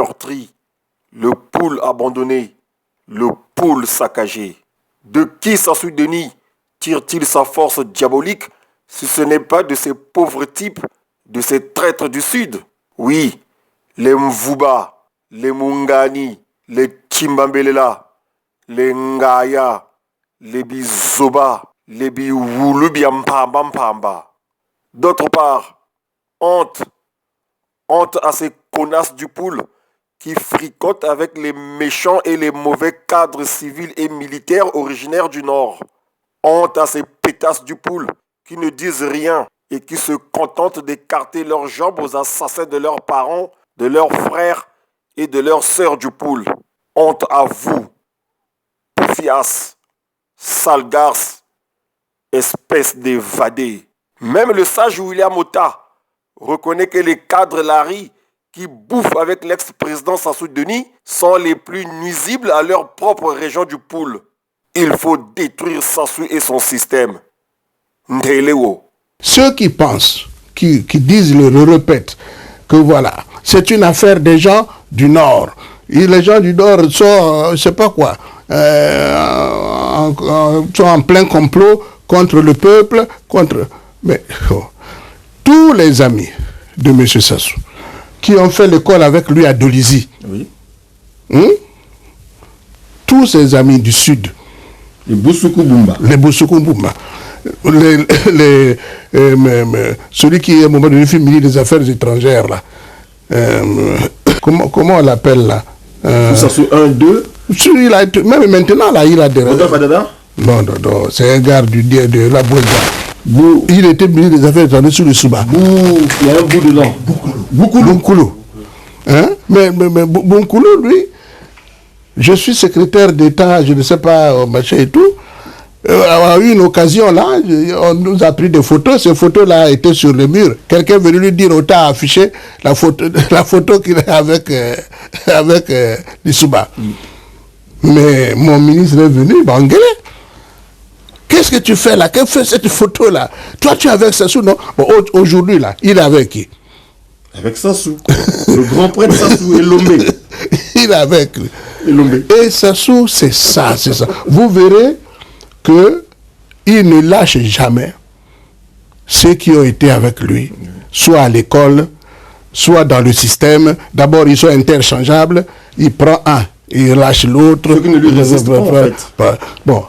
meurtri, le pool abandonné, le pool saccagé. De qui Sassou Denis tire-t-il sa force diabolique si ce n'est pas de ces pauvres types, de ces traîtres du Sud? Oui, les Mvuba, les Mungani, les Chimbambelela, les Ngaya, les Bizoba, les Biwulubiampamba. D'autre part, honte à ces connasses du pool qui fricotent avec les méchants et les mauvais cadres civils et militaires originaires du Nord. Honte à ces pétasses du pool qui ne disent rien et qui se contentent d'écarter leurs jambes aux assassins de leurs parents, de leurs frères et de leurs sœurs du pool. Honte à vous, poufias, sales garces, espèce d'évadés. Même le sage William Ota reconnaît que les cadres Larry qui bouffent avec l'ex-président Sassou Denis sont les plus nuisibles à leur propre région du pool. Il faut détruire Sassou et son système. Ndelewo. Ceux qui pensent, qui disent, le répètent, que voilà, c'est une affaire des gens du Nord. Et les gens du Nord sont, je ne sais pas quoi, sont en plein complot contre le peuple, contre... Mais tous les amis de M. Sassou, qui ont fait l'école avec lui à Dolisie, oui. Tous ses amis du Sud, les Boussoukou Boumba, celui qui est au moment donné fait ministre des Affaires étrangères là, comment on l'appelle là, Sassou 1, 2. Celui-là, même maintenant là, il a des... Non, c'est un gars de la Bourgogne. Il était ministre des Affaires étrangères sur le Souba. Il y a un bout dedans. Bounkoulou. Hein? Mais Bounkoulou, lui, je suis secrétaire d'État, je ne sais pas, machin et tout. À une occasion là, on nous a pris des photos. Ces photos-là étaient sur le mur. Quelqu'un est venu lui dire, on t'a affiché la photo qu'il a avec Lissouba. Mais mon ministre est venu, il m'a engueulé. Qu'est-ce que tu fais là? Qu'est-ce que fait cette photo-là? Toi, tu es avec Sassou, non? Bon, aujourd'hui, là, il est avec qui? Avec Sassou. Le grand prêtre Sassou et Lomé. Il est avec lui. Et Sassou, c'est ça. Vous verrez qu'il ne lâche jamais ceux qui ont été avec lui, soit à l'école, soit dans le système. D'abord, ils sont interchangeables. Il prend un. Il lâche l'autre. Ceux qui ne lui résistent pas, en fait. Bon,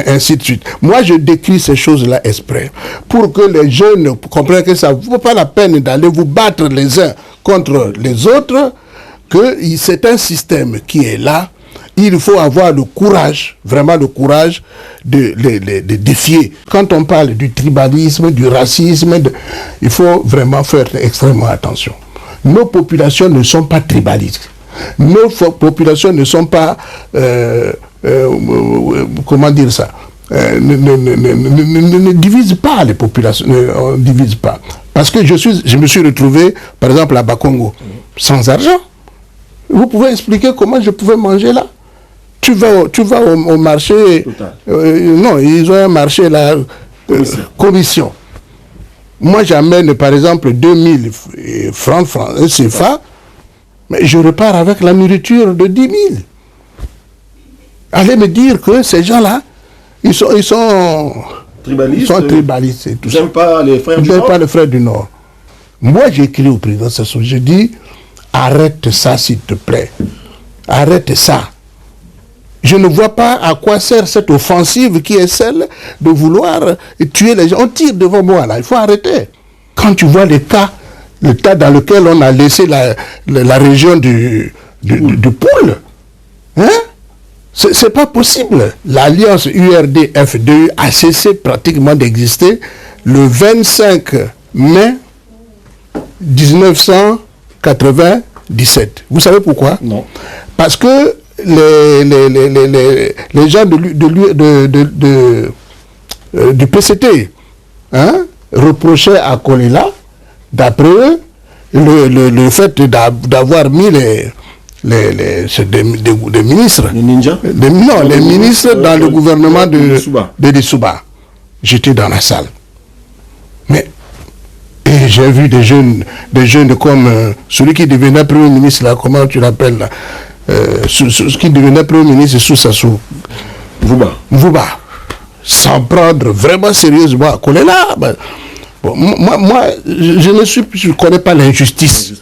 ainsi de suite. Moi, je décris ces choses-là exprès pour que les jeunes comprennent que ça ne vaut pas la peine d'aller vous battre les uns contre les autres, que c'est un système qui est là. Il faut avoir le courage, vraiment le courage de défier. Quand on parle du tribalisme, du racisme, il faut vraiment faire extrêmement attention. Nos populations ne sont pas tribalistes. Nos populations ne sont pas, comment dire ça, ne divisent pas les populations, ne divisent pas. Parce que je me suis retrouvé, par exemple, à Bakongo, sans argent. Vous pouvez expliquer comment je pouvais manger là? Tu vas au marché, non, ils ont un marché là, commission. Moi, j'amène, par exemple, 2000 francs CFA, mais je repars avec la nourriture de 10 000. Allez me dire que ces gens-là, ils sont tribalistes et tout ça. Ils n'aiment pas les frères du Nord. Ils n'aiment pas les frères du Nord. Moi, j'ai écrit au président Sassou, je dis, arrête ça s'il te plaît. Arrête ça. Je ne vois pas à quoi sert cette offensive qui est celle de vouloir tuer les gens. On tire devant moi là, il faut arrêter. Quand tu vois le tas dans lequel on a laissé la région du Poul, hein? C'est pas possible. L'alliance URD-FDU a cessé pratiquement d'exister le 25 mai 1997. Vous savez pourquoi? Non. Parce que les gens du PCT, hein, reprochaient à Kolila, d'après eux, le fait d'avoir mis des ministres. Les ninjas? Les ministres dans le gouvernement de Lissouba. J'étais dans la salle. Mais, et Et j'ai vu des jeunes comme celui qui devenait Premier ministre, là, comment tu l'appelles là, qui devenait Premier ministre sous Sassou. Mvouba. S'en prendre vraiment sérieusement à Kolela. Bon, moi, je ne connais pas l'injustice.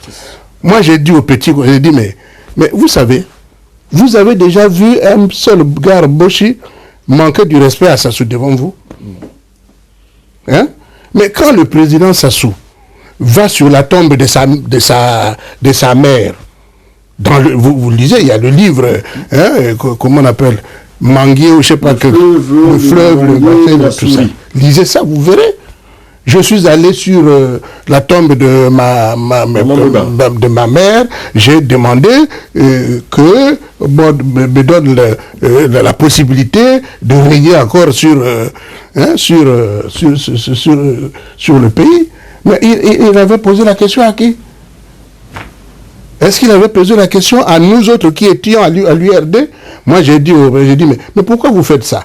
Moi, j'ai dit aux petits, j'ai dit, mais vous savez, vous avez déjà vu un seul gars Boshi manquer du respect à Sassou devant vous? Hein? Mais quand le président Sassou va sur la tombe de sa mère, vous lisez, il y a le livre, hein, comment on appelle, Manguier ou je ne sais pas, le fleuve, le machin, tout ça. Lisez ça, vous verrez. Je suis allé sur la tombe de ma mère, j'ai demandé que me donne la possibilité de régner encore sur le pays. Mais il avait posé la question à qui? Est-ce qu'il avait posé la question à nous autres qui étions à l'URD? Moi j'ai dit, mais pourquoi vous faites ça?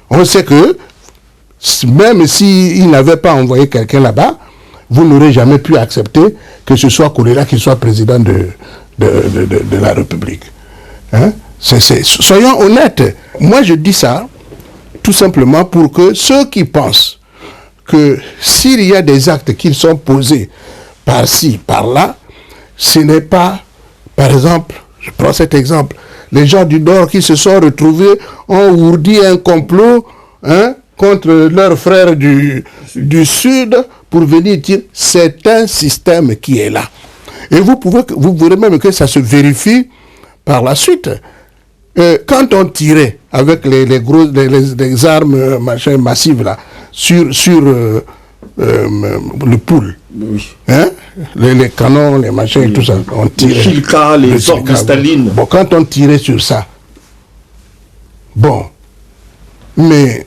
On sait que même s'il n'avait pas envoyé quelqu'un là-bas, vous n'aurez jamais pu accepter que ce soit Kolela qui soit président de la République. Hein? Soyons honnêtes. Moi, je dis ça tout simplement pour que ceux qui pensent que s'il y a des actes qui sont posés par-ci, par-là, ce n'est pas, par exemple, je prends cet exemple, les gens du Nord qui se sont retrouvés ont ourdi un complot, hein, contre leurs frères du Sud pour venir dire c'est un système qui est là. Et vous verrez même que ça se vérifie par la suite. Quand on tirait avec les armes massives là, sur le pool, oui. Hein, les canons, les machins et tout ça, on tirait. Les Chilka, les orques cristallines. Bon, quand on tirait sur ça, bon, mais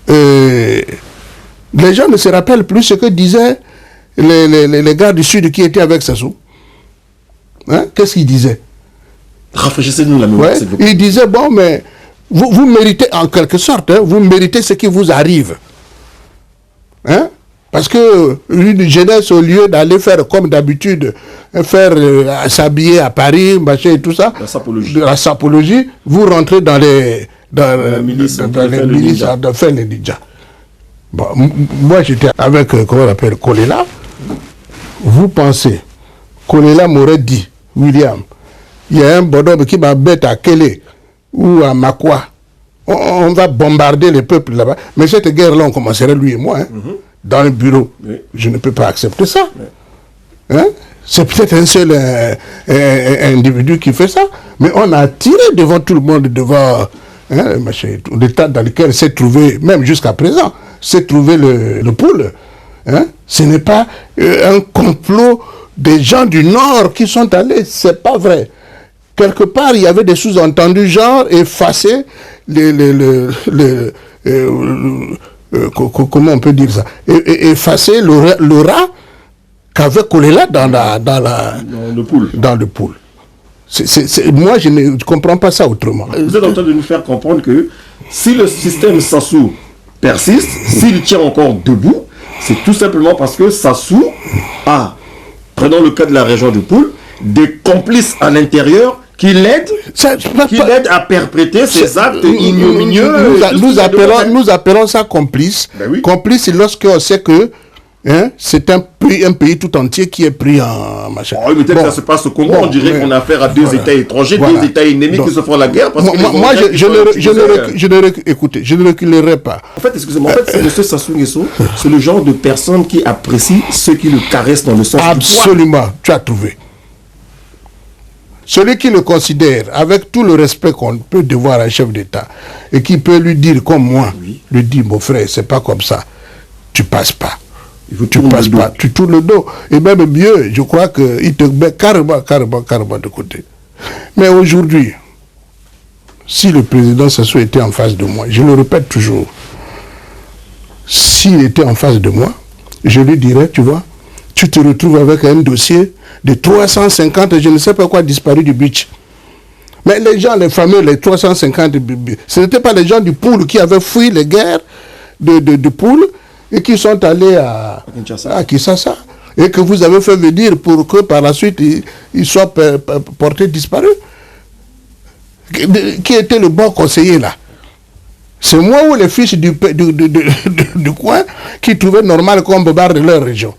les gens ne se rappellent plus ce que disaient les gars du Sud qui étaient avec Sassou. Hein? Qu'est-ce qu'ils disaient? Rafraîchissez-nous la mémoire, s'il vous plaît. Ils disaient, bon, mais vous méritez, en quelque sorte, hein, vous méritez ce qui vous arrive. Hein? Parce que une jeunesse, au lieu d'aller faire comme d'habitude, s'habiller à Paris, machin et tout ça, la sapologie, vous rentrez dans la milice, de faire les ninjas. Bon, moi j'étais avec, comment on appelle, Kolela. Vous pensez, Kolela m'aurait dit, William, il y a un bonhomme qui m'a bête à Kélé ou à Makwa. On va bombarder les peuples là-bas. Mais cette guerre-là, on commencerait lui et moi, hein, dans le bureau. Oui. Je ne peux pas accepter ça. Oui. Hein? C'est peut-être un seul individu qui fait ça. Mais on a tiré devant tout le monde, devant l'état dans lequel s'est trouvé, même jusqu'à présent, s'est trouvé le pool. Hein? Ce n'est pas un complot des gens du Nord qui sont allés. C'est pas vrai. Quelque part, il y avait des sous-entendus, genre effacer comment on peut dire ça, effacer l'aura qu'avait Kolela dans le pool. Moi, je ne comprends pas ça autrement. Vous êtes en train de nous faire comprendre que si le système Sassou persiste, s'il tient encore debout, c'est tout simplement parce que Sassou a, prenons le cas de la région du Poul, des complices à l'intérieur qui l'aident à perpétrer ces actes ignominieux. Nous appelons ça complice. Ben oui. Complice, lorsqu'on sait que c'est un pays tout entier qui est pris en machin. Oh, peut-être que ça se passe au Congo, on dirait qu'on a affaire à deux États étrangers, deux États ennemis qui se font la guerre. Parce écoutez, je ne reculerai pas. En fait, excusez-moi, c'est M. Sassou Nguesso, c'est le genre de personne qui apprécie ceux qui le caressent dans le sens absolument, tu as trouvé. Celui qui le considère, avec tout le respect qu'on peut devoir à un chef d'État, et qui peut lui dire comme moi, lui dire, mon frère, c'est pas comme ça, tu passes pas. Tu passes pas, tu tournes le dos. Et même mieux, je crois qu'il te met carrément de côté. Mais aujourd'hui, si le président Sassou était en face de moi, je le répète toujours, s'il était en face de moi, je lui dirais, tu vois, tu te retrouves avec un dossier de 350, je ne sais pas quoi, disparu du beach. Mais les gens, les fameux, les 350, ce n'étaient pas les gens du Poul qui avaient fui les guerres de Poul et qui sont allés à Kinshasa, et que vous avez fait venir pour que par la suite ils soient portés disparus. Qui était le bon conseiller là? C'est moi ou les fils du coin qui trouvaient normal qu'on bombarde leur région?